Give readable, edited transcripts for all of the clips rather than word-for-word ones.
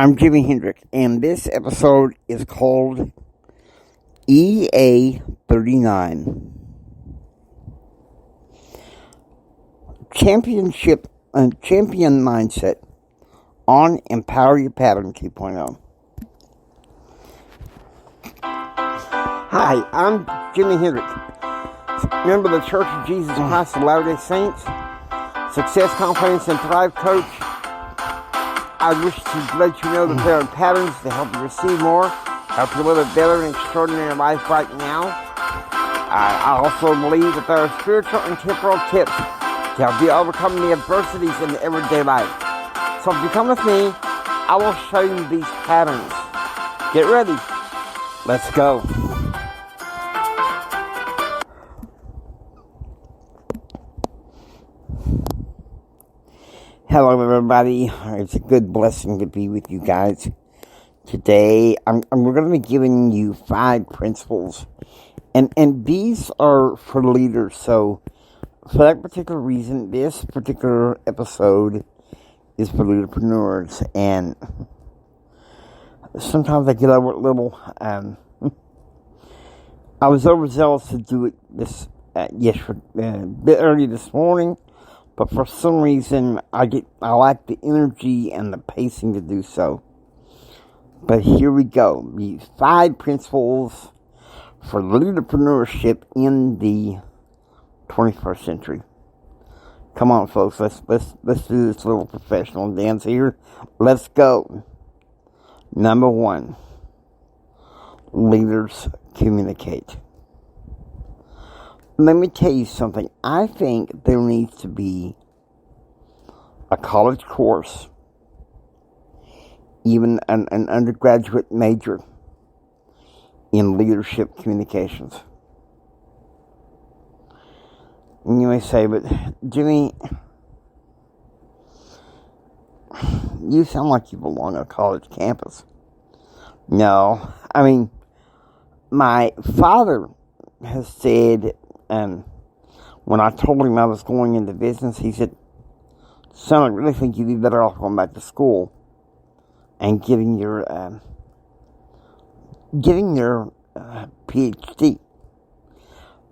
I'm Jimi Hendrix, and this episode is called EA39. Champion Mindset on Empower Your Pattern 2.0. Hi, I'm Jimi Hendrix, member of the Church of Jesus Christ of Latter-day Saints, Success, Confidence, and Thrive Coach. I wish to let you know that there are patterns to help you receive more, help you live a better and extraordinary life right now. I also believe that there are spiritual and temporal tips to help you overcome the adversities in the everyday life. So if you come with me, I will show you these patterns. Get ready. Let's go. Hello, everybody. It's a good blessing to be with you guys. Today, we're going to be giving you 5 principles. And these are for leaders. So, for that particular reason, this particular episode is for leaderpreneurs. And sometimes I get over it a little. I was overzealous to do it a bit early this morning. But for some reason, I lack the energy and the pacing to do so. But here we go. The 5 principles for leaderpreneurship in the 21st century. Come on, folks. Let's do this little professional dance here. Let's go. Number 1. Leaders communicate. Let me tell you something. I think there needs to be a college course, even an undergraduate major in leadership communications. And you may say, but Jimmy, you sound like you belong on a college campus. No, I mean, my father has said, when I told him I was going into business, he said, son, I really think you'd be better off going back to school and getting your PhD.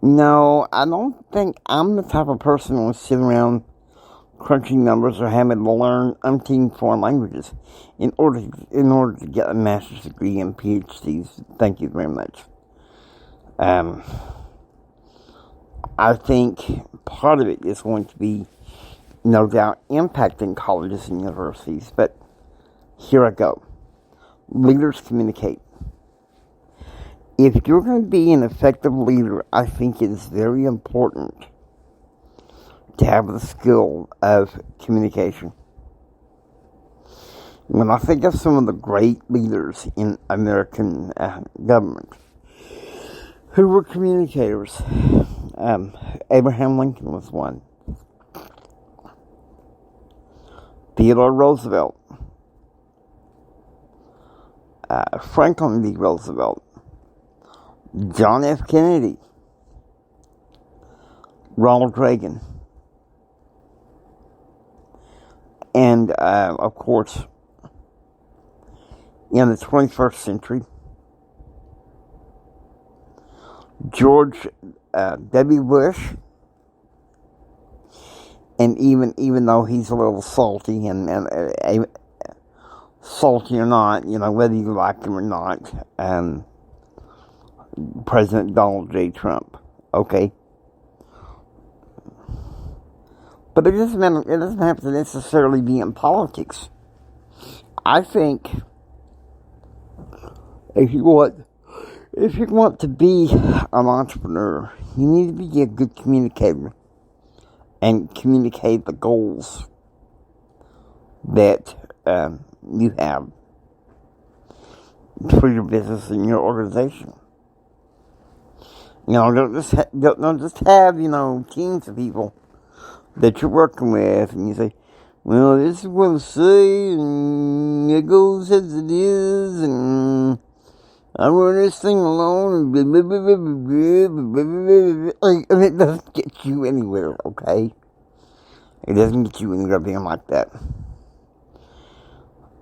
No, I don't think I'm the type of person who will sit around crunching numbers or having to learn umpteen foreign languages in order to get a master's degree and PhDs. Thank you very much. I think part of it is going to be, no doubt, impacting colleges and universities. But here I go. Leaders communicate. If you're going to be an effective leader, I think it is very important to have the skill of communication. When I think of some of the great leaders in American government who were communicators, Abraham Lincoln was one. Theodore Roosevelt. Franklin D. Roosevelt. John F. Kennedy. Ronald Reagan. And, of course, in the 21st century, George W. Bush, and even though he's a little salty and salty or not, whether you like him or not, President Donald J. Trump, okay. But it doesn't have to necessarily be in politics. I think if you want to be an entrepreneur, you need to be a good communicator and communicate the goals that you have for your business and your organization. Don't just have teams of people that you're working with, and you say, well, this is what I say, and it goes as it is, and I run this thing alone, and blah, blah, blah, blah, blah, blah, blah. And it doesn't get you anywhere, okay? It doesn't get you anywhere being like that.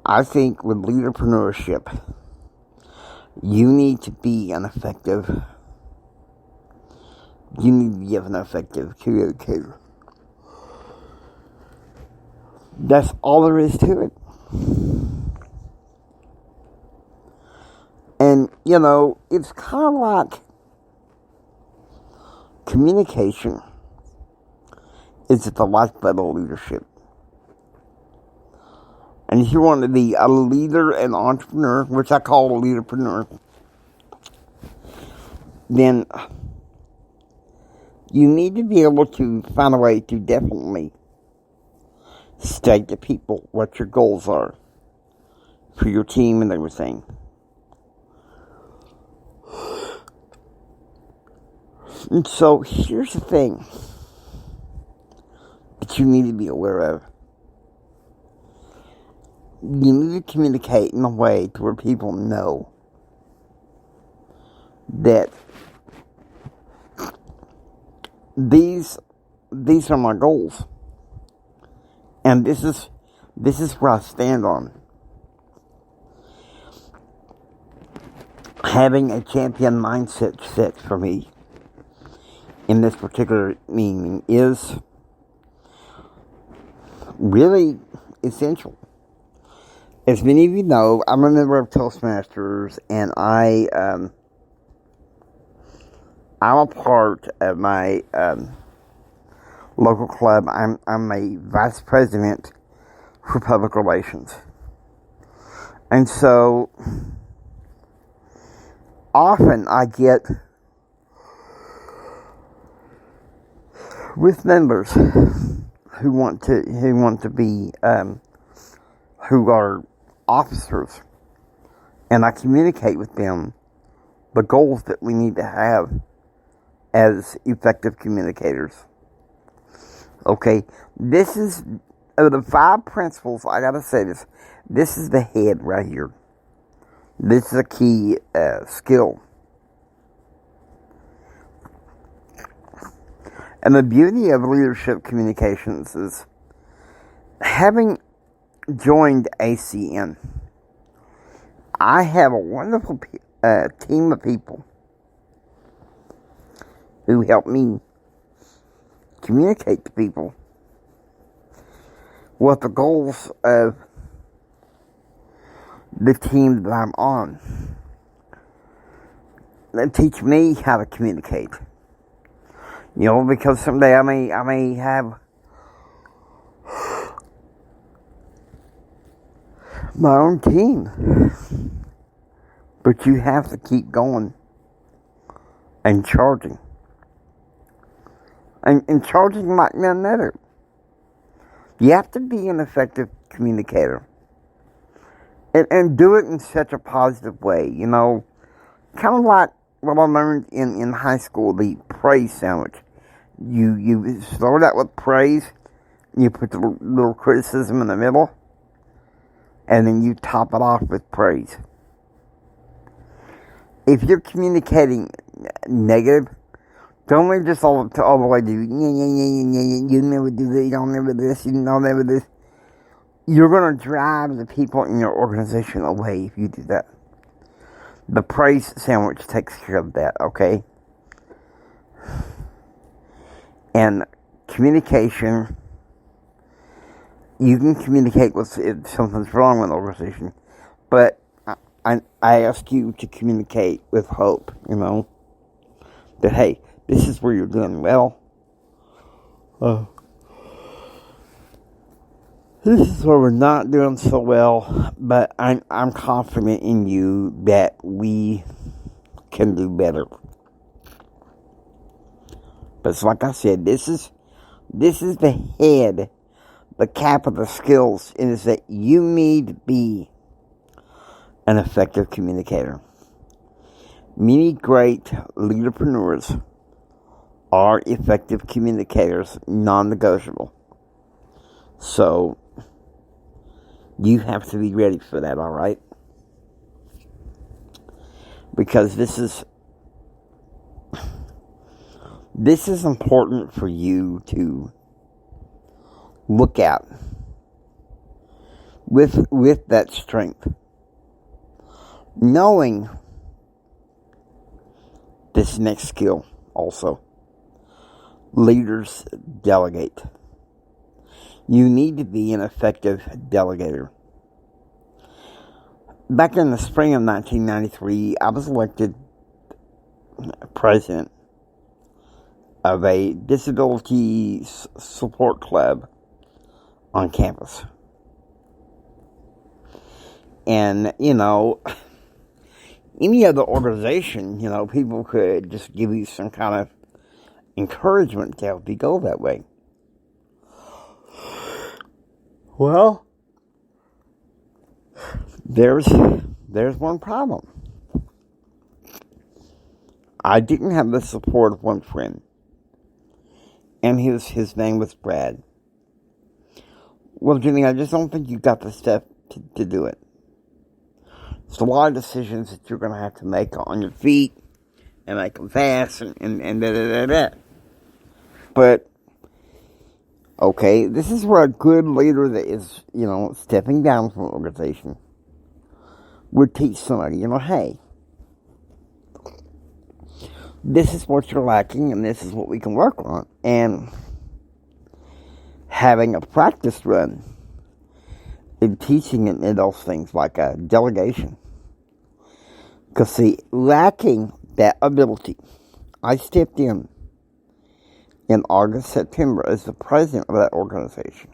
I think with leaderpreneurship, you need to be an effective communicator. That's all there is to it. And, it's kind of like communication is the lifeblood of leadership. And if you want to be a leader and entrepreneur, which I call a leaderpreneur, then you need to be able to find a way to definitely state to people what your goals are for your team and everything. And so here's the thing that you need to be aware of. You need to communicate in a way to where people know that these are my goals. And this is where I stand on. Having a champion mindset set for me in this particular meeting is really essential. As many of you know, I'm a member of Toastmasters, and I'm a part of my local club. I'm a vice president for public relations. And so often I get with members who want to be who are officers, and I communicate with them the goals that we need to have as effective communicators. Okay, this is of the 5 principles. I gotta say this. This is the head right here. This is a key skill. And the beauty of leadership communications is having joined ACN. I have a wonderful team of people who help me communicate to people what the goals of the team that I'm on. They teach me how to communicate. Because someday I may have my own team. But you have to keep going and charging. And charging might be another. You have to be an effective communicator. And do it in such a positive way, kind of like what I learned in high school, the praise sandwich. You start out with praise, you put the little criticism in the middle, and then you top it off with praise. If you're communicating negative, don't leave just all the way to, you never do this, you'll never this, you'll never this. You're going to drive the people in your organization away if you do that. The praise sandwich takes care of that, okay? And communication, you can communicate if something's wrong with the organization, but I ask you to communicate with hope, that, hey, this is where you're doing well. This is where we're not doing so well, but I'm confident in you that we can do better. But it's like I said, this is the head, the cap of the skills, and is that you need to be an effective communicator. Many great leaderpreneurs are effective communicators, non-negotiable. So you have to be ready for that, all right? Because this is important for you to look at with that strength. Knowing this next skill also. Leaders delegate. You need to be an effective delegator. Back in the spring of 1993, I was elected president of a disability support club on campus. And, any other organization, people could just give you some kind of encouragement to help you go that way. Well, there's one problem. I didn't have the support of one friend, and his name was Brad. Well, Jimmy, I just don't think you got the stuff to do it. It's a lot of decisions that you're going to have to make on your feet, and make them fast, and da-da-da-da. But, okay, this is where a good leader that is, stepping down from an organization would teach somebody, hey, this is what you're lacking, and this is what we can work on. And having a practice run in teaching in those things like a delegation. Because, see, lacking that ability, I stepped in August, September as the president of that organization.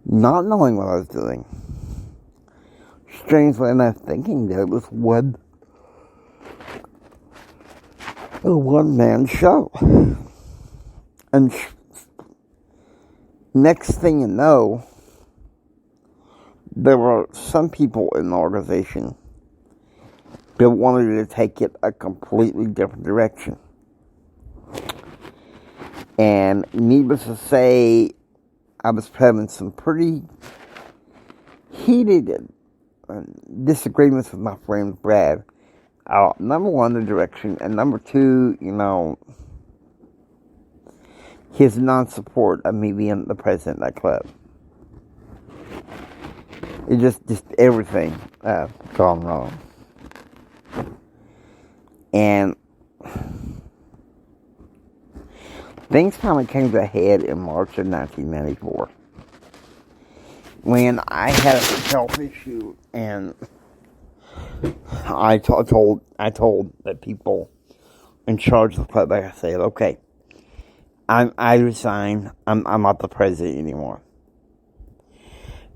Not knowing what I was doing. Strangely enough, thinking that it was a one-man show. And next thing you know, there were some people in the organization that wanted to take it a completely different direction. And needless to say, I was having some pretty heated disagreements with my friend Brad. Number one, the direction, and number two, his non-support of me being the president of that club. It just everything gone wrong. And things finally came to a head in March of 1994 when I had a health issue, and I told the people in charge of the club, I said, okay, I resign. I'm not the president anymore.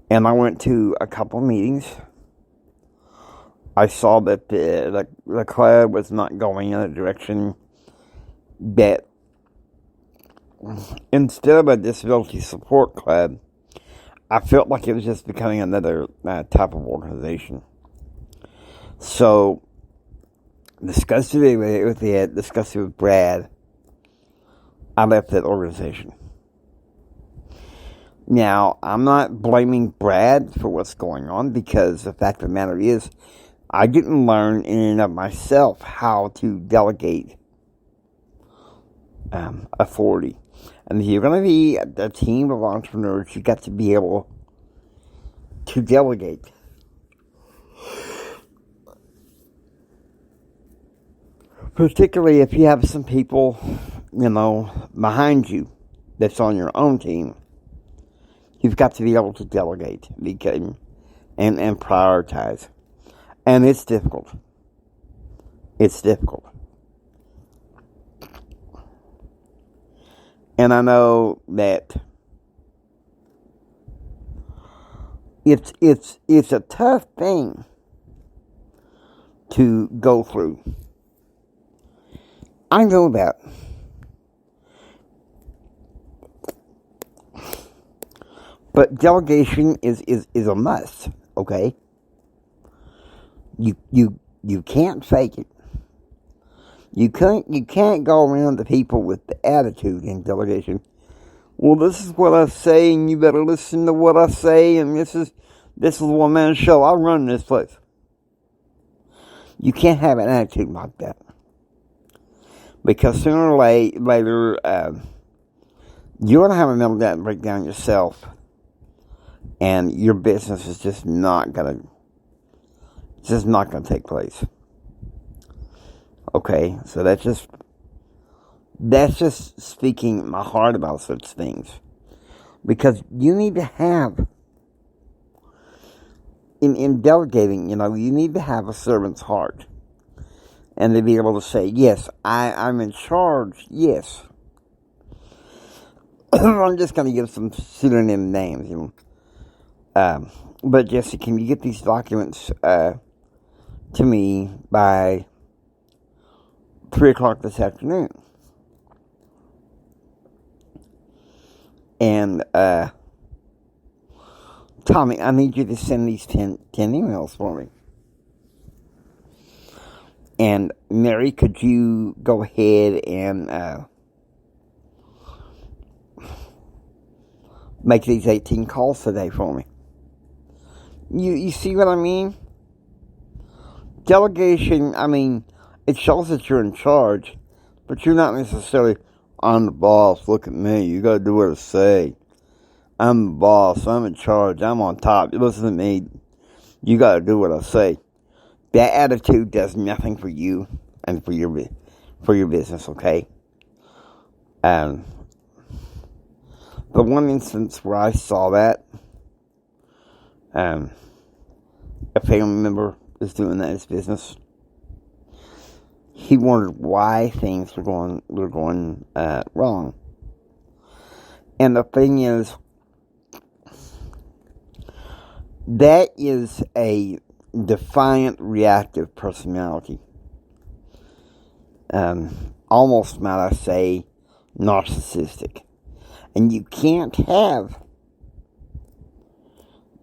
And I went to a couple of meetings. I saw that the club was not going in a direction that, instead of a disability support club, I felt like it was just becoming another type of organization. So, discussed it with Brad, I left that organization. Now, I'm not blaming Brad for what's going on, because the fact of the matter is, I didn't learn in and of myself how to delegate authority. And if you're going to be a team of entrepreneurs, you got to be able to delegate. Particularly if you have some people, behind you that's on your own team. You've got to be able to delegate and prioritize. And it's difficult. It's difficult. And I know that it's a tough thing to go through. I know that. But delegation is a must, okay? You can't fake it. You can't go around to people with the attitude in delegation. Well, this is what I say, and you better listen to what I say, and this is a one-man show. I run this place. You can't have an attitude like that. Because sooner or later, you're going to have a meltdown and break down yourself. and your business is just not gonna take place. Okay, so that's just speaking my heart about such things, because you need to have in delegating, you need to have a servant's heart, and to be able to say, yes, I'm in charge. Yes. I'm just going to give some pseudonym names, but Jesse, can you get these documents to me by 3 o'clock this afternoon? And Tommy, I need you to send these 10 emails for me. And Mary, could you go ahead and make these 18 calls today for me? You see what I mean? Delegation, it shows that you're in charge, but you're not necessarily, I'm the boss, look at me, you gotta do what I say. I'm the boss, I'm in charge, I'm on top, you listen to me, you gotta do what I say. That attitude does nothing for you and for your business, okay? The one instance where I saw that, a family member was doing that in his business. He wondered why things were going wrong. And the thing is, that is a defiant, reactive personality. Almost, might I say, narcissistic. And you can't have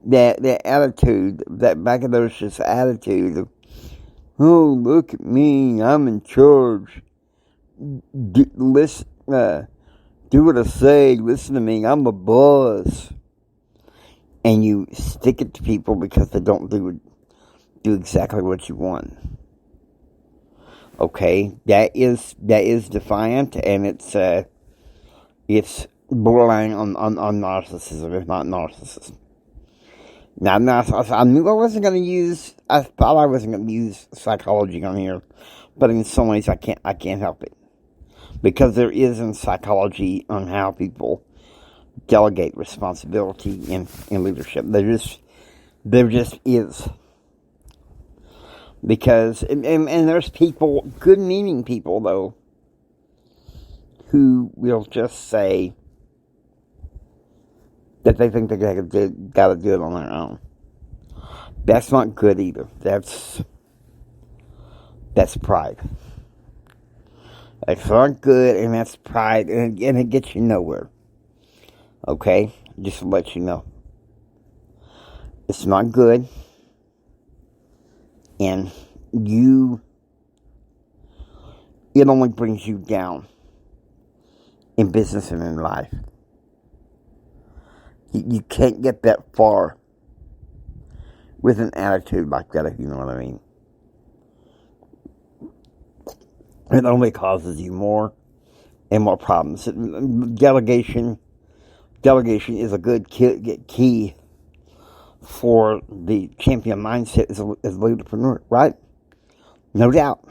that attitude, that braggadocious attitude of, oh, look at me, I'm in charge. Do what I say, listen to me, I'm a boss. And you stick it to people because they don't do exactly what you want. Okay, that is defiant, and it's borderline on narcissism, if not narcissism. Now, I knew I wasn't going to use. I thought I wasn't going to use psychology on here, but in some ways I can't help it, because there is in psychology on how people delegate responsibility in leadership. There just is. Because and there's people, good-meaning people though, who will just say that they think they got to do it on their own. That's not good either. That's pride. That's not good, and that's pride, and it gets you nowhere. Okay? Just to let you know. It's not good, and it only brings you down in business and in life. You can't get that far with an attitude like that, if you know what I mean. It only causes you more and more problems. Delegation is a good key for the champion mindset as a leaderpreneur, right? No doubt.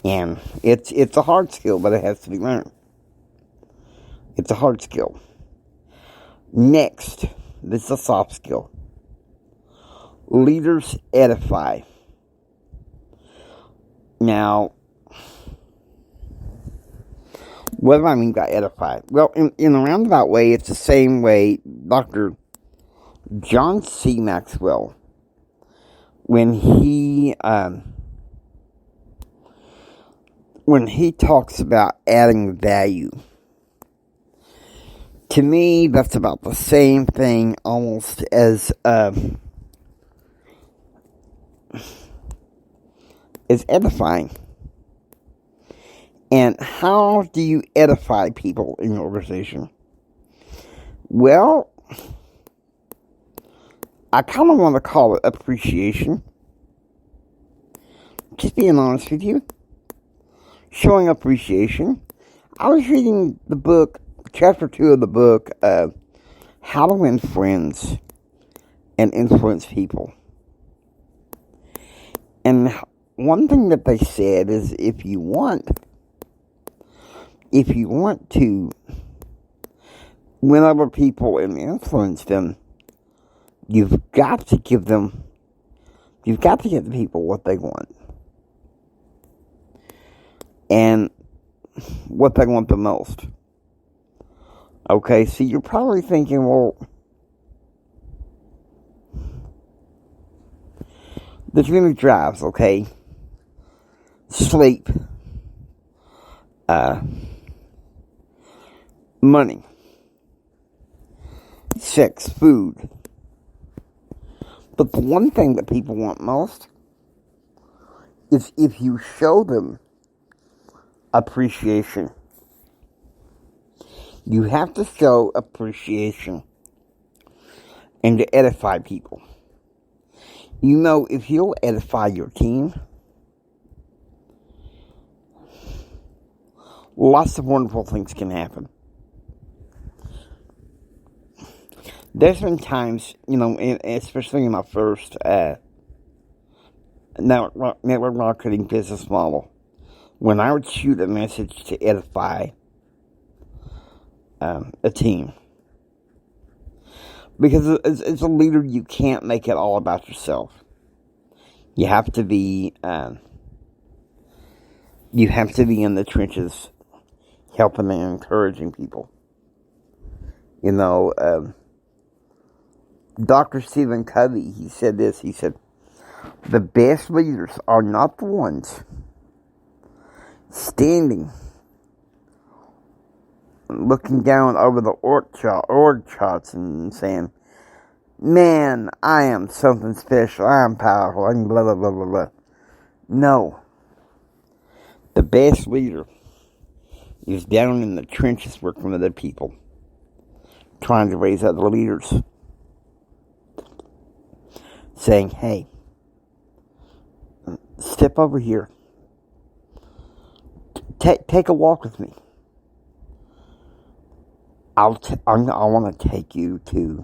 And it's a hard skill, but it has to be learned. It's a hard skill. Next, this is a soft skill. Leaders edify. Now, what do I mean by edify? Well, in a roundabout way, it's the same way Dr. John C. Maxwell, when he talks about adding value, to me, that's about the same thing almost as edifying. And how do you edify people in your organization? Well, I kind of want to call it appreciation. Just being honest with you. Showing appreciation. I was reading the book, chapter 2 of the book, how to win friends and influence people. And one thing that they said is if you want to win over people and influence them, you've got to give the people what they want. And what they want the most. Okay, so you're probably thinking, well, there's many drives, okay? Sleep, money, sex, food. But the one thing that people want most is if you show them appreciation. You have to show appreciation and to edify people. You know, if you'll edify your team, lots of wonderful things can happen. There's been times, especially in my first network marketing business model, when I would shoot a message to edify a team. Because as a leader, you can't make it all about yourself. You have to be in the trenches, helping and encouraging people. Dr. Stephen Covey, he said this, he said, the best leaders are not the ones standing, looking down over the org charts and saying, man, I am something special, I am powerful, I'm blah, blah, blah, blah, blah. No. The best leader is down in the trenches working with other people, trying to raise other leaders, saying, hey, step over here. Take a walk with me. I want to take you to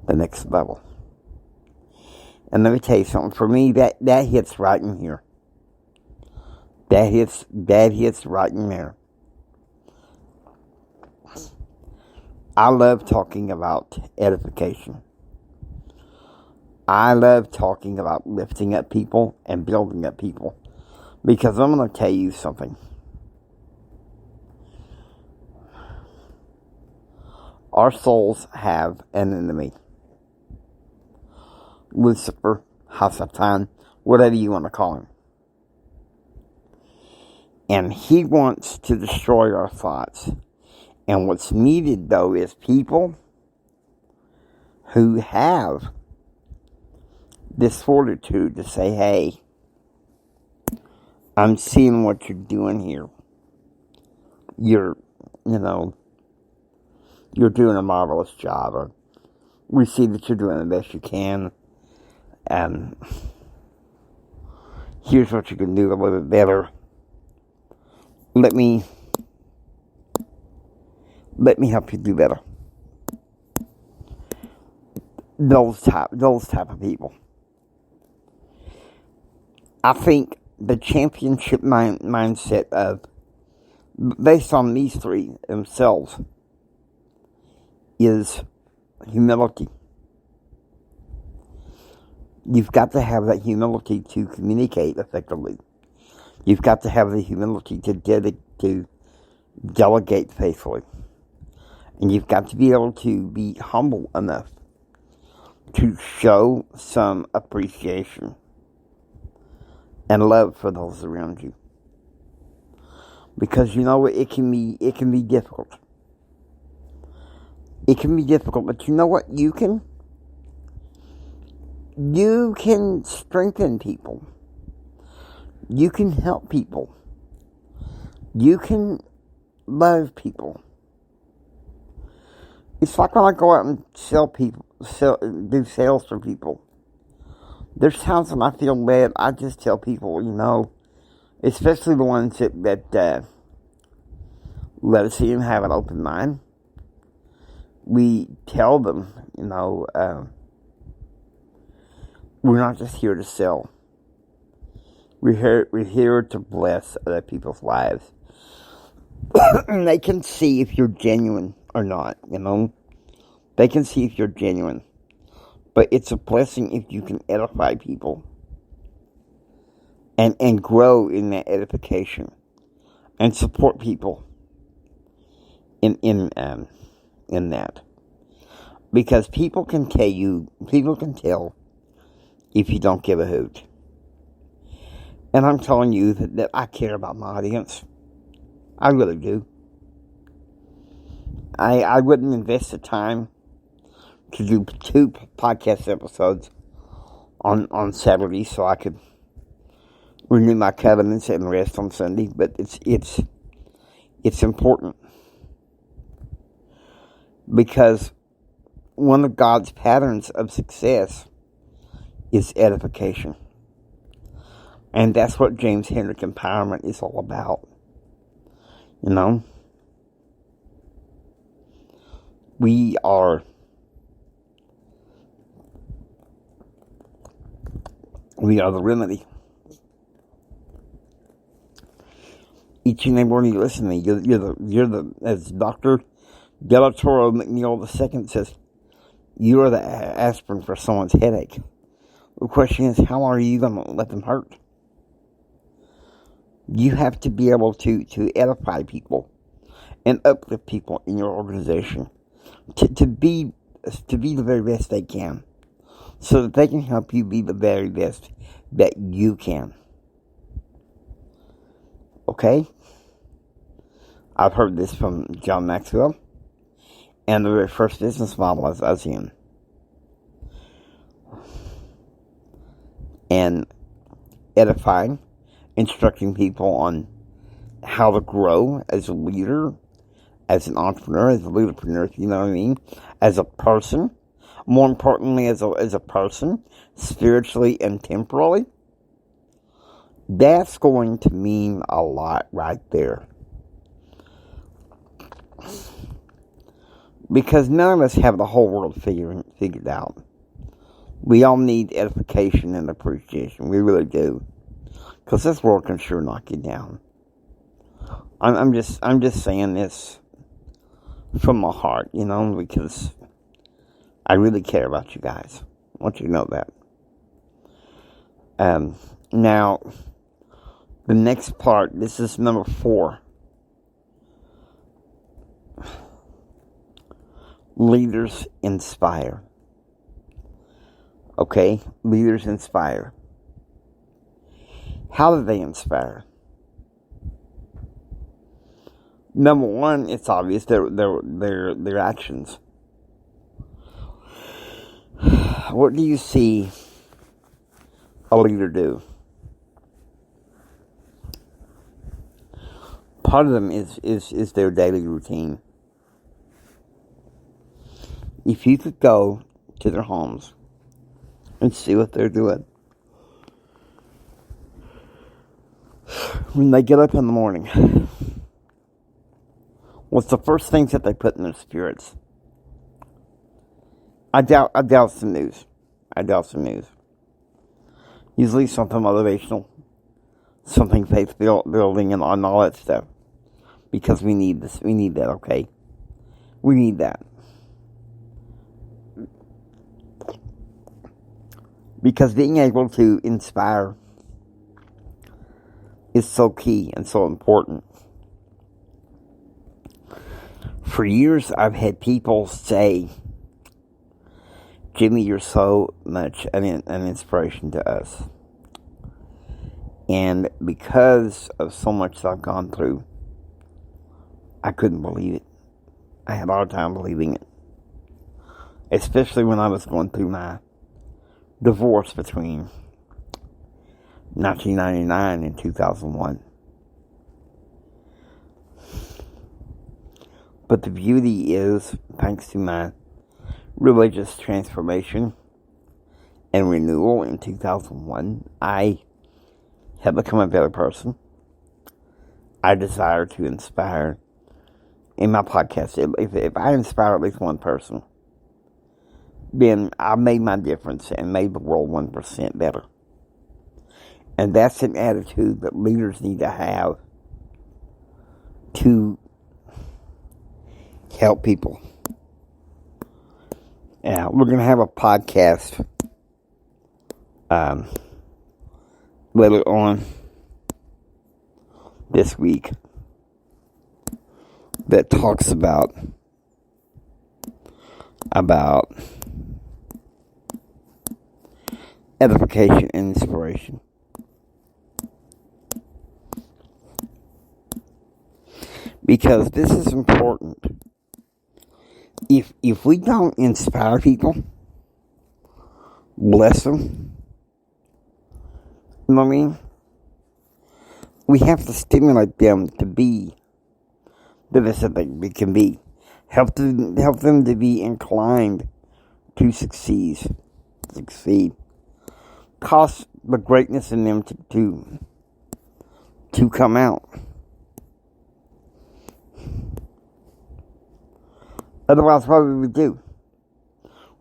the next level. And let me tell you something. For me, that hits right in here. That hits right in there. I love talking about edification. I love talking about lifting up people and building up people. Because I'm going to tell you something. Our souls have an enemy. Lucifer, Hasatan, whatever you want to call him. And he wants to destroy our thoughts. And what's needed, though, is people who have this fortitude to say, hey, I'm seeing what you're doing here. You're doing a marvelous job. Or we see that you're doing the best you can. And here's what you can do a little bit better. Let me help you do better. Those type of people. I think the championship mindset based on these three themselves, is humility. You've got to have that humility to communicate effectively. You've got to have the humility to delegate faithfully. And you've got to be able to be humble enough to show some appreciation and love for those around you. Because it can be difficult. It can be difficult, but you know what? You can strengthen people. You can help people. You can love people. It's like when I go out and do sales for people. There's times when I feel led, I just tell people, especially the ones that let us see and have an open mind. we tell them, we're not just here to sell. We're here to bless other people's lives. And they can see if you're genuine or not, They can see if you're genuine. But it's a blessing if you can edify people. And grow in that edification. And support people in that. Because people can tell if you don't give a hoot. And I'm telling you that I care about my audience. I really do. I wouldn't invest the time to do 2 podcast episodes on Saturday so I could renew my covenants and rest on Sunday, but it's important. Because one of God's patterns of success is edification. And that's what James Hendrick Empowerment is all about. We are the remedy. Each and every one of you listening, you're the as Dr. Delatoro McNeil II says, you are the aspirin for someone's headache. The question is, how are you going to let them hurt? You have to be able to edify people and uplift people in your organization to be the very best they can, so that they can help you be the very best that you can. Okay? I've heard this from John Maxwell, and the very first business model I was in. And edifying, instructing people on how to grow as a leader, as an entrepreneur, as a leaderpreneur, you know what I mean? As a person, more importantly, as a person, spiritually and temporally. That's going to mean a lot right there. Because none of us have the whole world figured out. We all need edification and appreciation. We really do. Because this world can sure knock you down. I'm just saying this from my heart, because I really care about you guys. I want you to know that. Now, the next part, this is number 4. Leaders inspire. Okay, leaders inspire. How do they inspire? Number 1, it's obvious, their actions. What do you see a leader do? Part of them is their daily routine. If you could go to their homes and see what they're doing when they get up in the morning, what's the first things that they put in their spirits? I doubt some news. Usually something motivational, something faith building, and all that stuff. Because we need this. We need that. Okay, we need that. Because being able to inspire is so key and so important. For years, I've had people say, Jimmy, you're so much an inspiration to us. And because of so much that I've gone through, I couldn't believe it. I had a hard time believing it. Especially when I was going through my divorce between 1999 and 2001. But the beauty is, thanks to my religious transformation and renewal in 2001, I have become a better person. I desire to inspire in my podcast. If I inspire at least one person, then I made my difference and made the world 1% better. And that's an attitude that leaders need to have to help people. Yeah, we're going to have a podcast later on this week that talks about edification and inspiration. Because this is important. If we don't inspire people, bless them, you know what I mean? We have to stimulate them to be the best that they can be. Help them to be inclined to succeed. Cause the greatness in them to come out. Otherwise, what we would do?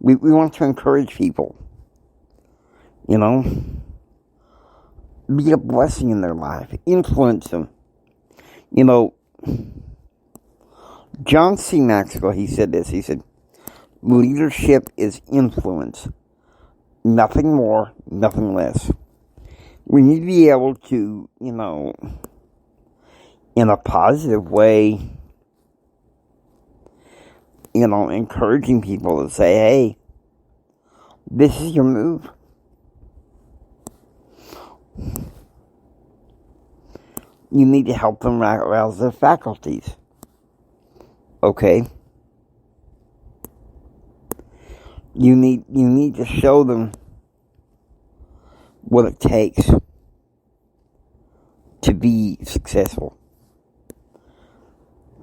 We want to encourage people. You know? Be a blessing in their life. Influence them. You know, John C. Maxwell, he said this. He said, leadership is influence. Nothing more, nothing less. We need to be able to, you know, in a positive way, you know, encouraging people to say, hey, this is your move. You need to help them arouse their faculties. Okay? You need to show them what it takes to be successful.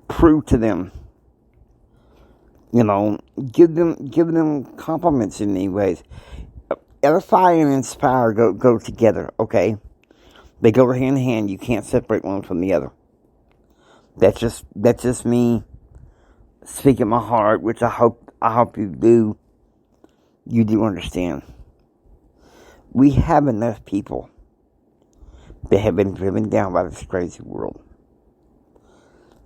Prove to them. You know, give them compliments in many ways. Edify and inspire go together, okay? They go hand in hand. You can't separate one from the other. That's just me speaking my heart, which I hope you do. You do understand. We have enough people that have been driven down by this crazy world.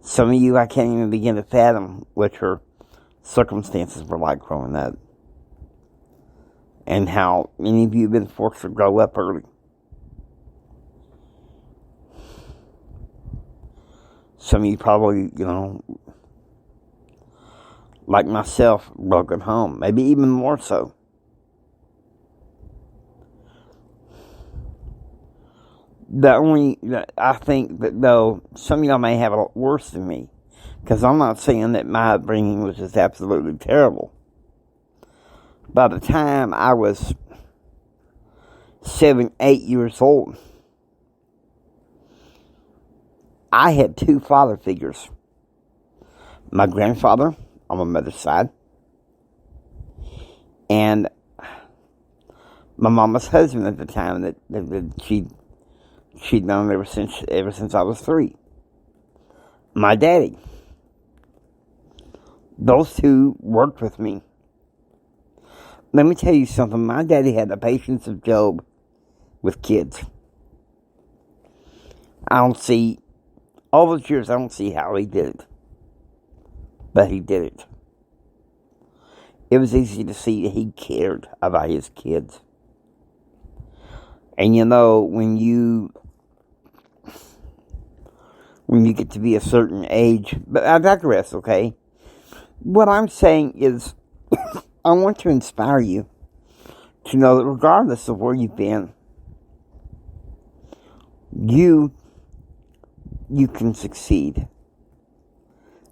Some of you, I can't even begin to fathom what your circumstances were like growing up. And how many of you have been forced to grow up early. Some of you probably, you know, like myself, broken home. Maybe even more so. I think that though, some of y'all may have a lot worse than me. Because I'm not saying that my upbringing was just absolutely terrible. By the time I was 7, 8 years old, I had 2 father figures. My grandfather on my mother's side, and my mama's husband at the time that she'd known ever since I was 3. My daddy. Those 2 worked with me. Let me tell you something. My daddy had the patience of Job with kids. All those years, I don't see how he did it. But he did it. It was easy to see that he cared about his kids. And you know, when you get to be a certain age, but I digress, okay? What I'm saying is, I want to inspire you to know that regardless of where you've been, you can succeed.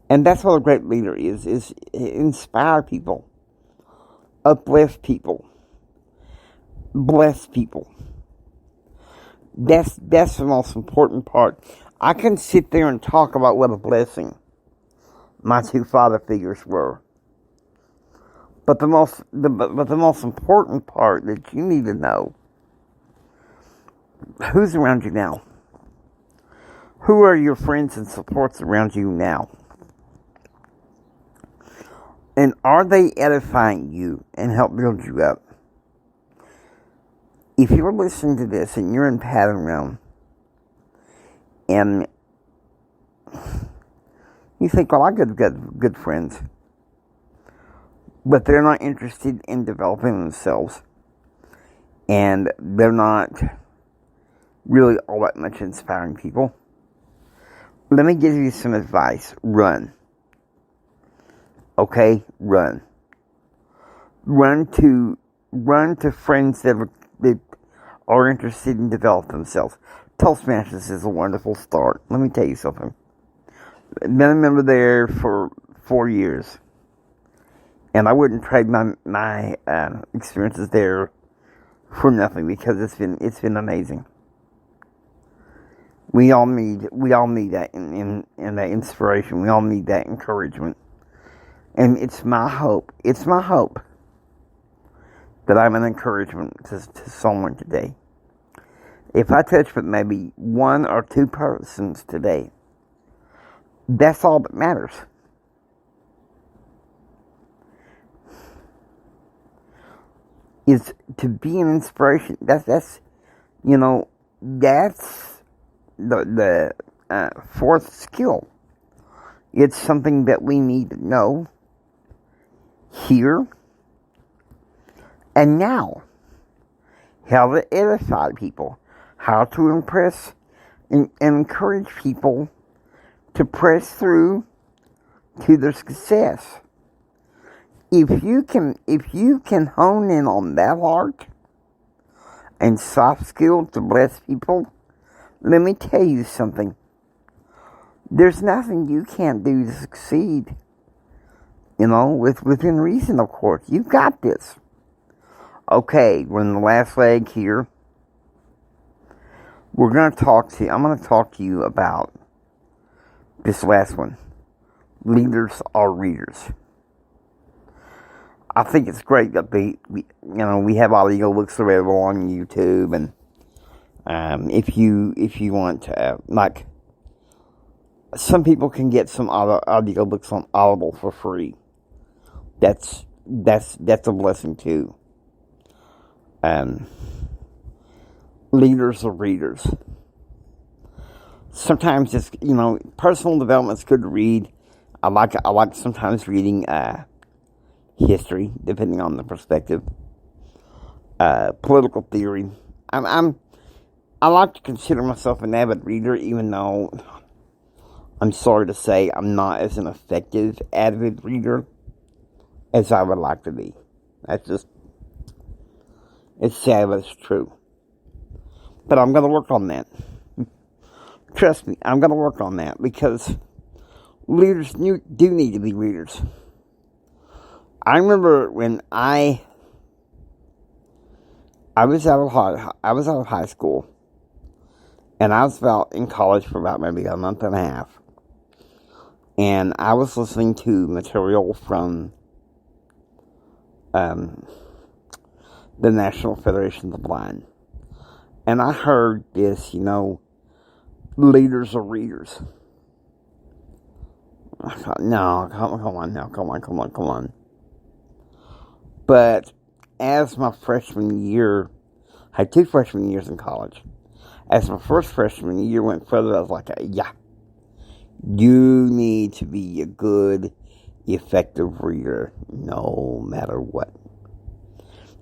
And that's what a great leader is inspire people, uplift people, bless people. That's the most important part. I can sit there and talk about what a blessing my 2 father figures were. But the most important part that you need to know, who's around you now? Who are your friends and supports around you now? And are they edifying you and help build you up? If you're listening to this and you're in pattern realm, and you think, well, I got good friends, but they're not interested in developing themselves, and they're not really all that much inspiring people, let me give you some advice. Run. Okay? Run. Run to friends that are interested in developing themselves. Toastmasters is a wonderful start. Let me tell you something. Been a member there for 4 years, and I wouldn't trade my experiences there for nothing, because it's been amazing. We all need that in that inspiration. We all need that encouragement, and it's my hope that I'm an encouragement to someone today. If I touch but maybe 1 or 2 persons today, that's all that matters. Is to be an inspiration. That's the fourth skill. It's something that we need to know, hear, and now. How to edify people, how to impress and encourage people to press through to their success. If you can hone in on that heart and soft skill to bless people, let me tell you something. There's nothing you can't do to succeed. Within reason, of course. You've got this. Okay, we're in the last leg here. I'm going to talk to you about this last one. Leaders are readers. I think it's great that we have audio books available on YouTube, and if you want to, like, some people can get some audio books on Audible for free. That's a blessing too. Leaders are readers. Sometimes it's, personal development's good to read. I like sometimes reading history, depending on the perspective. Political theory. I like to consider myself an avid reader, even though I'm sorry to say I'm not as an effective avid reader as I would like to be. It's sad, but it's true. But I'm going to work on that. Trust me, I'm going to work on that, because leaders do need to be readers. I remember when I was out of high school, and I was in college for about maybe a month and a half, and I was listening to material from the National Federation of the Blind. And I heard this, leaders are readers. I thought, no, come on. But as my freshman year, I had 2 freshman years in college. As my first freshman year went further, I was like, yeah, you need to be a good, effective reader, no matter what,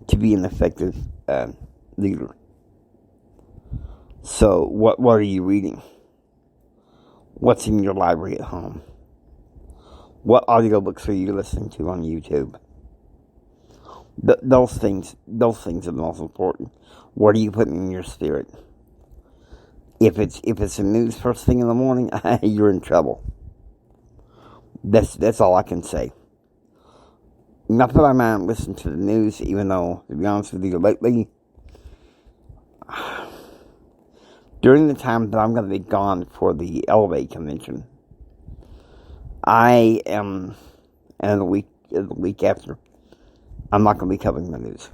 to be an effective leader. So, what are you reading? What's in your library at home? What audiobooks are you listening to on YouTube? Those things are the most important. What are you putting in your spirit? If it's the news first thing in the morning, you're in trouble. That's all I can say. Not that I mind listening to the news, even though, to be honest with you, lately, during the time that I'm going to be gone for the Elevate convention, I am, and the week after, I'm not going to be covering the news.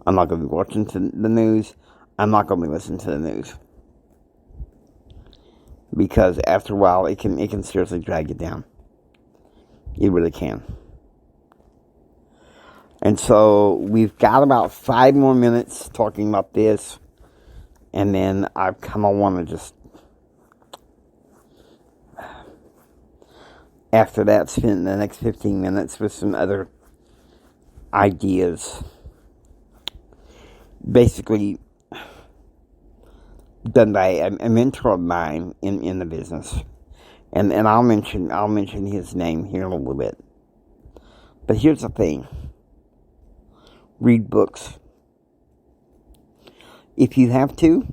I'm not going to be watching the news. I'm not going to be listening to the news. Because after a while, it can seriously drag you down. You really can. And so we've got about 5 more minutes talking about this. And then I kind of want to just, after that, spend the next 15 minutes with some other ideas. Basically, done by a mentor of mine in the business. And I'll mention his name here in a little bit. But here's the thing. Read books. If you have to,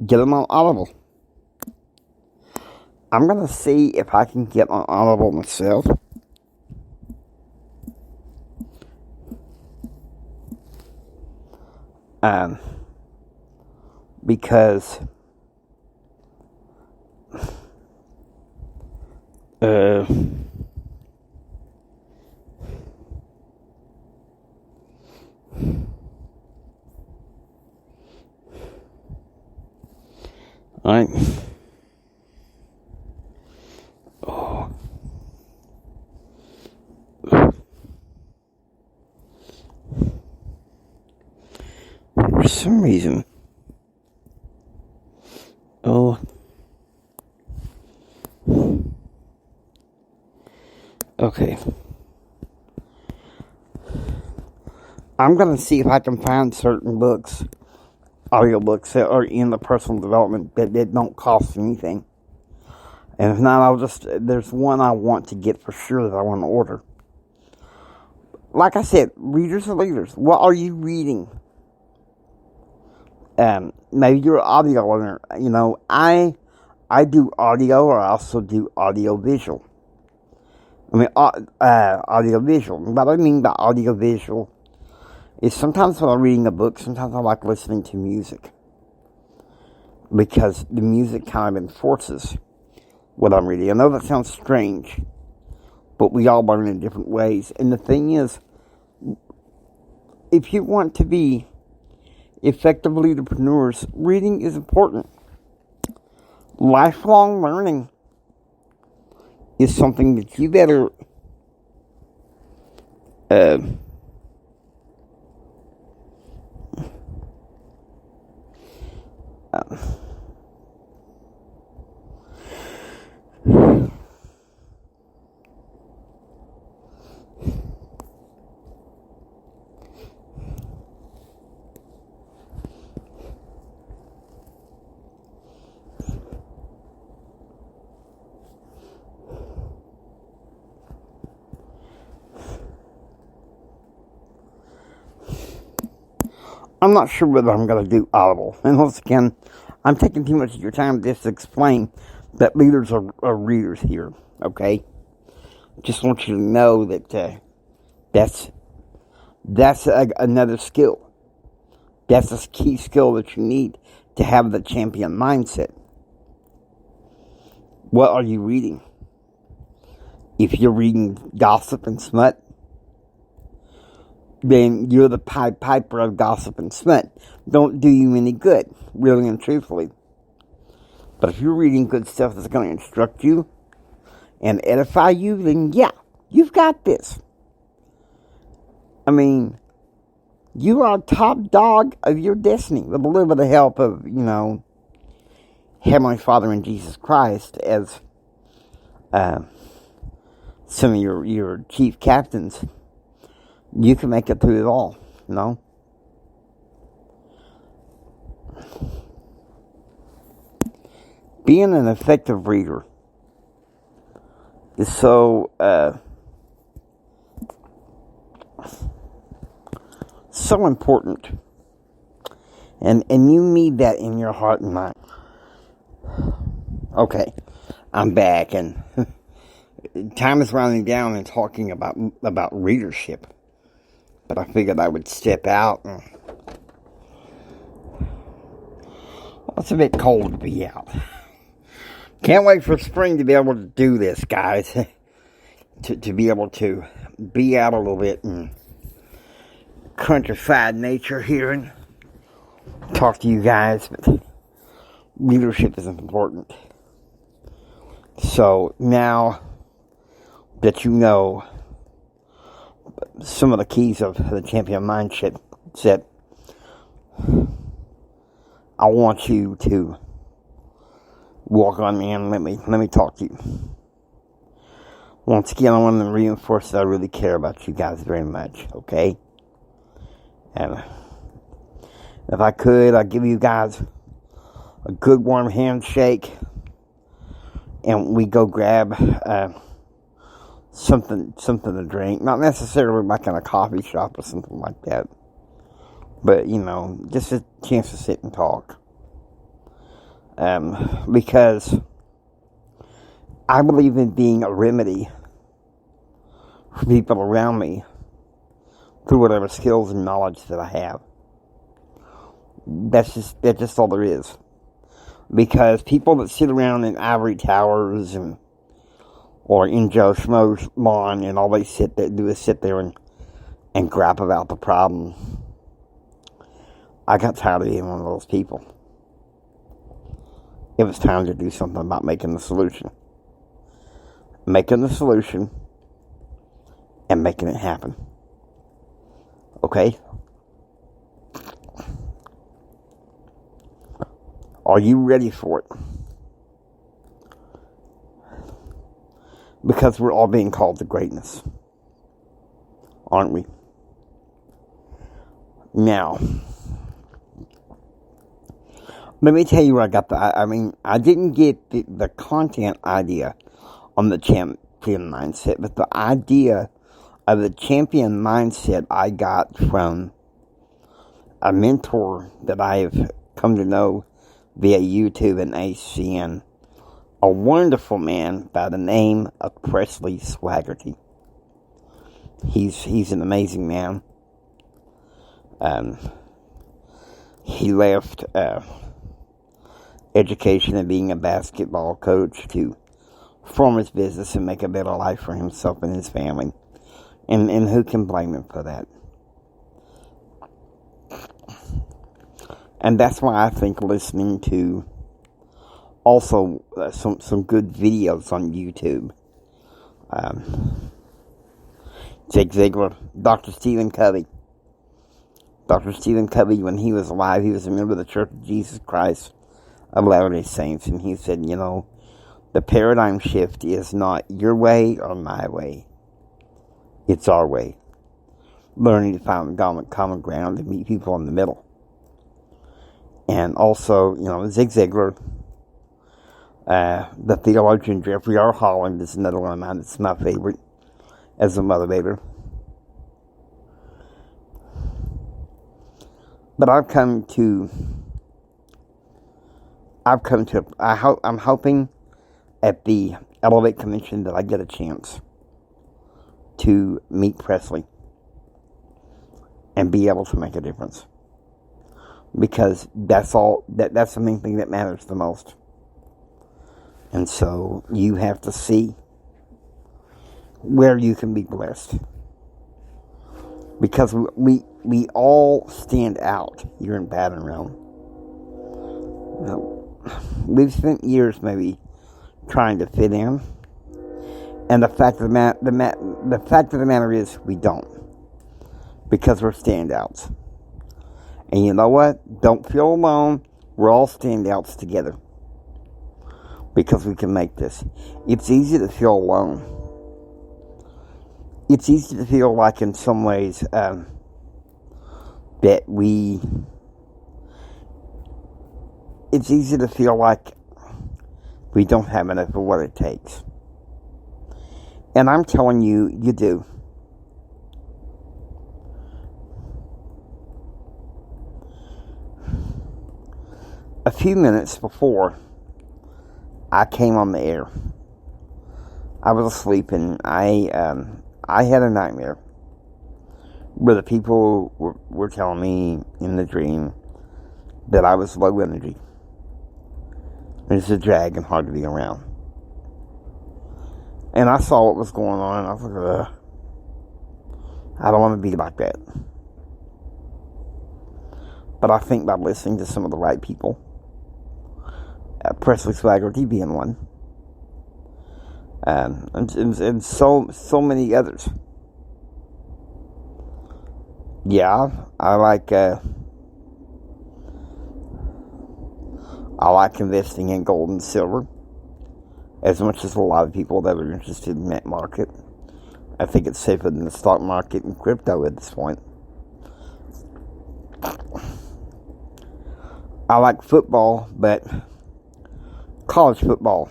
get them on Audible. I'm going to see if I can get on Audible myself. Because alright. Oh. For some reason. Oh. Okay. I'm going to see if I can find certain books, audiobooks that are in the personal development that don't cost anything. And if not, there's one I want to get for sure that I want to order. Like I said, readers are leaders. What are you reading? Maybe you're an audio learner. You know, I do audio, or I also do audio visual. I mean, audio visual. What I mean by audio visual is sometimes when I'm reading a book, sometimes I like listening to music. Because the music kind of enforces what I'm reading. I know that sounds strange, but we all learn in different ways. And the thing is, if you want to be effective leaderpreneurs, reading is important. Lifelong learning is something that you better I'm not sure whether I'm going to do Audible. And once again, I'm taking too much of your time just to explain that leaders are readers here, okay? Just want you to know that that's another skill. That's a key skill that you need to have the champion mindset. What are you reading? If you're reading gossip and smut, then you're the Pied Piper of gossip and smut. Don't do you any good, really and truthfully. But if you're reading good stuff that's going to instruct you and edify you, then yeah, you've got this. I mean, you are top dog of your destiny with a little bit of help of, Heavenly Father and Jesus Christ as some of your chief captains. You can make it through it all, Being an effective reader is so important. And you need that in your heart and mind. Okay, I'm back, and time is running down and talking about readership. But I figured I would step out. Well, it's a bit cold to be out. Can't wait for spring to be able to do this, guys. to be able to be out a little bit in countryside nature here and talk to you guys. But leadership is important. So now that you know some of the keys of the champion mindset. I want you to walk on me and let me talk to you. Once again, I want to reinforce that I really care about you guys very much, okay? And if I could, I'd give you guys a good warm handshake, and we go grab something to drink. Not necessarily like in a coffee shop or something like that, but just a chance to sit and talk. Because I believe in being a remedy for people around me through whatever skills and knowledge that I have. That's just all there is. Because people that sit around in ivory towers or in Joe Schmo's lawn and all they do is sit there and grap about the problem. I got tired of being one of those people. It was time to do something about making the solution. Making the solution and making it happen. Okay? Are you ready for it? Because we're all being called to greatness. Aren't we? Now, let me tell you where I got I didn't get the content idea on the champion mindset, but the idea of the champion mindset I got from a mentor that I have come to know via YouTube and ACN, a wonderful man by the name of Presley Swaggerty. He's an amazing man. He left education and being a basketball coach to form his business and make a better life for himself and his family. And who can blame him for that? And that's why I think listening to also some good videos on YouTube. Zig Ziglar, Dr. Stephen Covey. Dr. Stephen Covey, when he was alive, he was a member of the Church of Jesus Christ of Latter-day Saints. And he said, the paradigm shift is not your way or my way. It's our way. Learning to find common ground and meet people in the middle. And also, Zig Ziglar, the theologian Jeffrey R. Holland is another one of mine. It's my favorite as a motivator. But I'm hoping at the Elevate Convention that I get a chance to meet Presley and be able to make a difference. Because that's the main thing that matters the most. And so you have to see where you can be blessed. Because we all stand out here in Baton Rouge. We've spent years maybe trying to fit in. And the fact of the matter is we don't. Because we're standouts. And you know what? Don't feel alone. We're all standouts together. Because we can make this. It's easy to feel alone. It's easy to feel like in some ways it's easy to feel like we don't have enough of what it takes. And I'm telling you, you do. A few minutes before I came on the air, I was asleep and I had a nightmare where the people were telling me in the dream that I was low energy. It's a drag and hard to be around. And I saw what was going on and I was like, I don't want to be like that. But I think by listening to some of the right people, Presley Swaggerty being one, and so many others. Yeah, I like investing in gold and silver as much as a lot of people that are interested in that market. I think it's safer than the stock market and crypto at this point. I like football, but college football.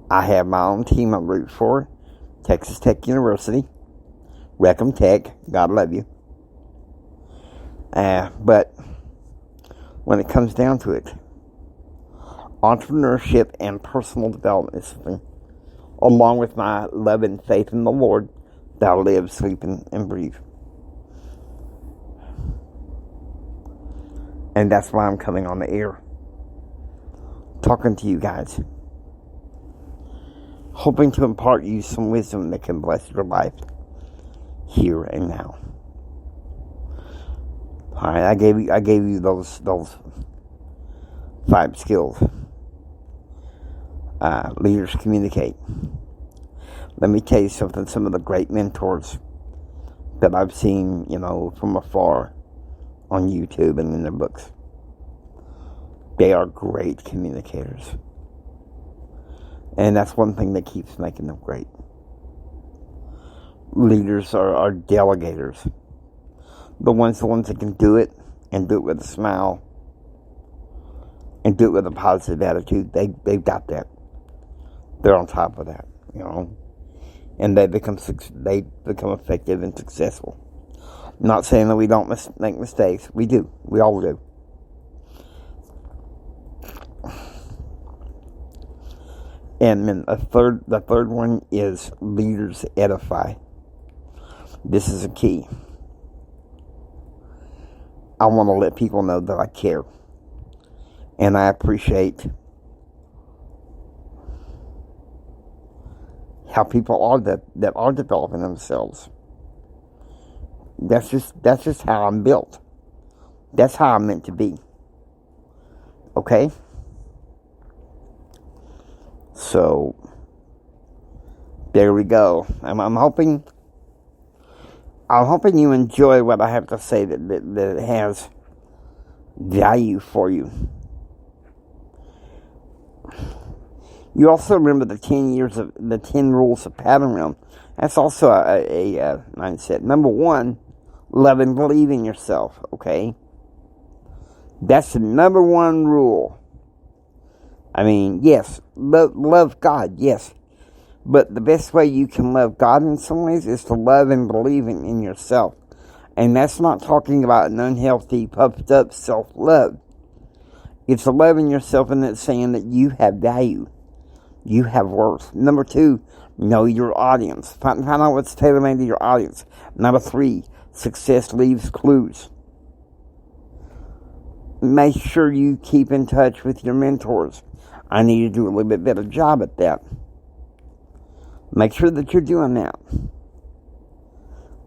I have my own team I root for, Texas Tech University, Wreckham Tech, God love you. But when it comes down to it, entrepreneurship and personal development is something, along with my love and faith in the Lord, that I live, sleep, and breathe. And that's why I'm coming on the air, talking to you guys, hoping to impart you some wisdom that can bless your life here and now. All right, I gave you those 5 skills. Leaders communicate. Let me tell you something. Some of the great mentors that I've seen, from afar on YouTube and in their books, they are great communicators. And that's one thing that keeps making them great. Leaders are delegators. The ones that can do it, and do it with a smile, and do it with a positive attitude. They've got that. They're on top of that, and they become effective and successful. I'm not saying that we don't make mistakes. We do. We all do. And then the third one is leaders edify. This is a key. I want to let people know that I care, and I appreciate how people are that are developing themselves. That's just how I'm built. That's how I'm meant to be. Okay? So there we go. I'm hoping you enjoy what I have to say, that it has value for you. You also remember the 10 rules of pattern realm. That's also a mindset. Number 1, love and believe in yourself. Okay, that's the number 1 rule. I mean, yes, love God, yes. But the best way you can love God in some ways is to love and believe in yourself. And that's not talking about an unhealthy, puffed up self-love. It's a love in yourself, and it's saying that you have value. You have worth. Number 2, know your audience. Find out what's tailor-made to your audience. Number 3, success leaves clues. Make sure you keep in touch with your mentors. I need to do a little bit better job at that. Make sure that you're doing that,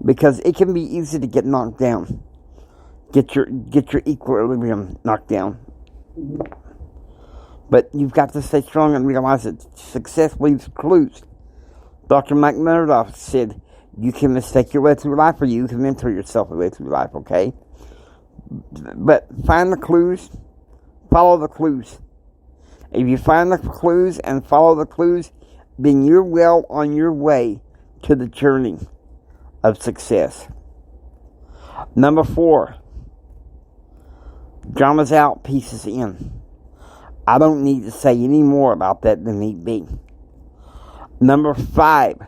because it can be easy to get knocked down. Get your equilibrium knocked down. But you've got to stay strong and realize that success leaves clues. Dr. Mike Murdoch said, you can mistake your way through life, or you can mentor yourself the way through life, okay? But find the clues, follow the clues. If you find the clues and follow the clues, then you're well on your way to the journey of success. Number 4, drama's out, peace is in. I don't need to say any more about that than need be. Number 5,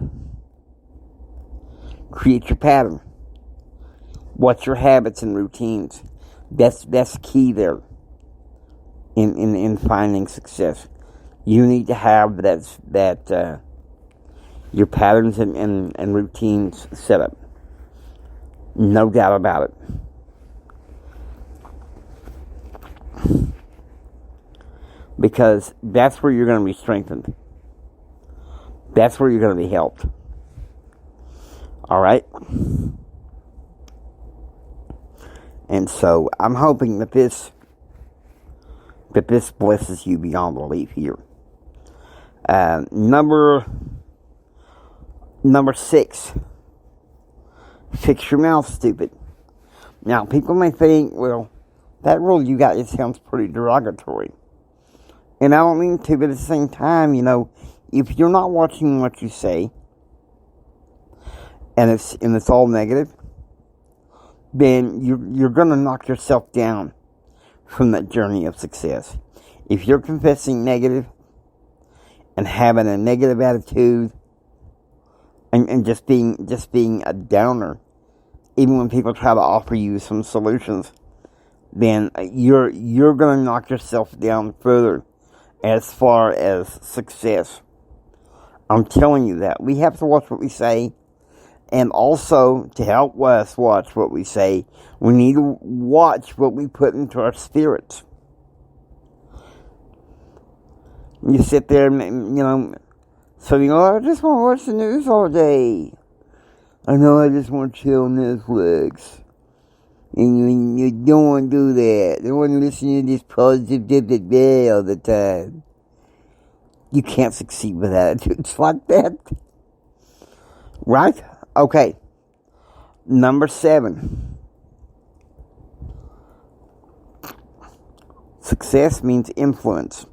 create your pattern. What's your habits and routines? That's key there in finding success. You need to have that your patterns and routines set up. No doubt about it. Because that's where you're going to be strengthened. That's where you're going to be helped. All right? And so I'm hoping that this blesses you beyond belief here. Number 6. Fix your mouth, stupid. Now, people may think, well, that rule you got, it sounds pretty derogatory. And I don't mean to, but at the same time, if you're not watching what you say, and it's all negative, then you're going to knock yourself down from that journey of success. If you're confessing negative and having a negative attitude and just being a downer, even when people try to offer you some solutions, then you're going to knock yourself down further as far as success. I'm telling you that. We have to watch what we say. And also, to help us watch what we say, we need to watch what we put into our spirits. You sit there and, I just want to watch the news all day. I know I just want to chill on Netflix. And you don't want to do that. You don't want to listen to this positive blah all the time. You can't succeed with attitudes like that. Right? Okay. Number 7. Success means influence.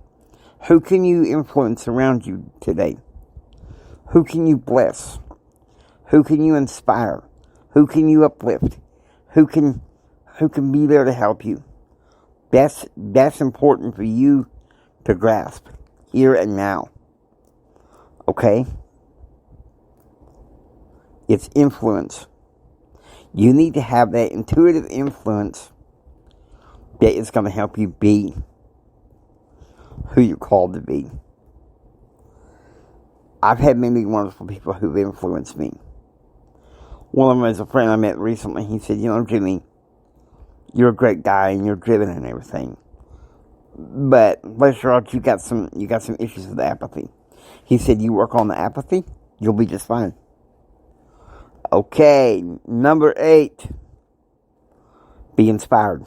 Who can you influence around you today? Who can you bless? Who can you inspire? Who can you uplift? Who can be there to help you? That's important for you to grasp here and now. Okay? It's influence. You need to have that intuitive influence that is going to help you be who you're called to be. I've had many wonderful people who've influenced me. One of them is a friend I met recently. He said, Jimmy, you're a great guy and you're driven and everything. But bless your heart, you got some issues with apathy. He said, you work on the apathy, you'll be just fine. Okay, number 8. Be inspired.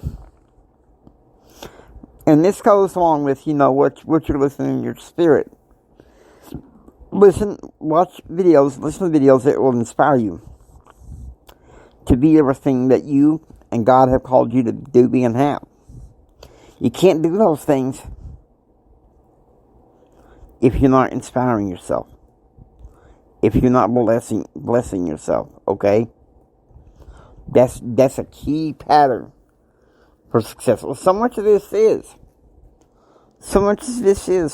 And this goes along with, what you're listening in your spirit. Watch videos, listen to videos that will inspire you to be everything that you and God have called you to do, be, and have. You can't do those things if you're not inspiring yourself. If you're not blessing yourself, okay? That's a key pattern for success. Well, so much of this is,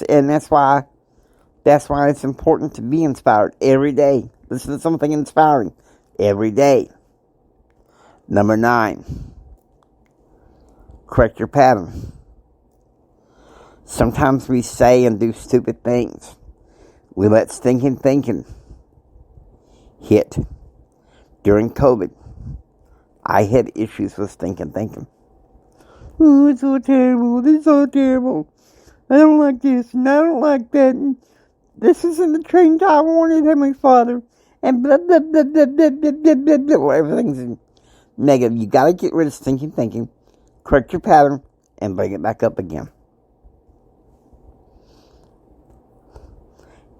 and that's why it's important to be inspired every day. Listen to something inspiring every day. Number 9, correct your pattern. Sometimes we say and do stupid things. We let stinking thinking hit. During COVID, I had issues with stinking thinking. Oh, it's so terrible. This is so terrible. I don't like this and I don't like that. And this isn't the change I wanted, Heavenly Father. And blah, blah, blah, blah, blah, blah, blah, blah, blah. Everything's negative. You got to get rid of stinking thinking, correct your pattern, and bring it back up again.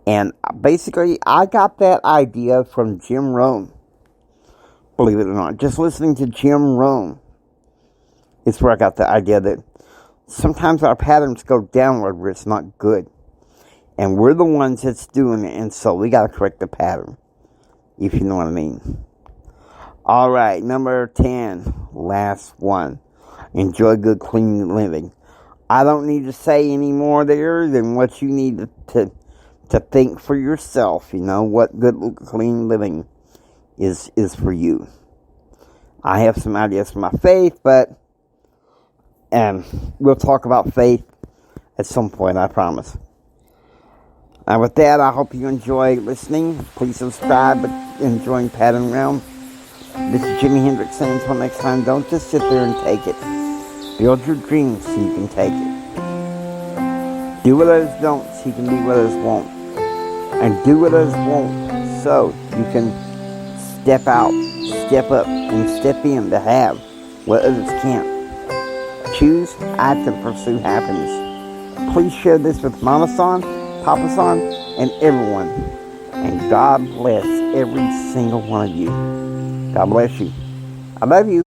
And basically, I got that idea from Jim Rohn. Believe it or not, just listening to Jim Rohn is where I got the idea that sometimes our patterns go downward where it's not good. And we're the ones that's doing it, and so we got to correct the pattern, if you know what I mean. Alright, number 10, last one. Enjoy good, clean living. I don't need to say any more there than what you need to think for yourself, what good, clean living is for you. I have some ideas for my faith, but we'll talk about faith at some point, I promise. And with that, I hope you enjoy listening. Please subscribe, enjoying Pattern Realm. This is Jimi Hendrix saying until next time, don't just sit there and take it. Build your dreams so you can take it. Do what others don't so you can be what others won't. And do what others won't so you can step out, step up, and step in to have what others can't. Choose, act, and pursue happiness. Please share this with Mama San, Papa San, and everyone. And God bless every single one of you. God bless you. I love you.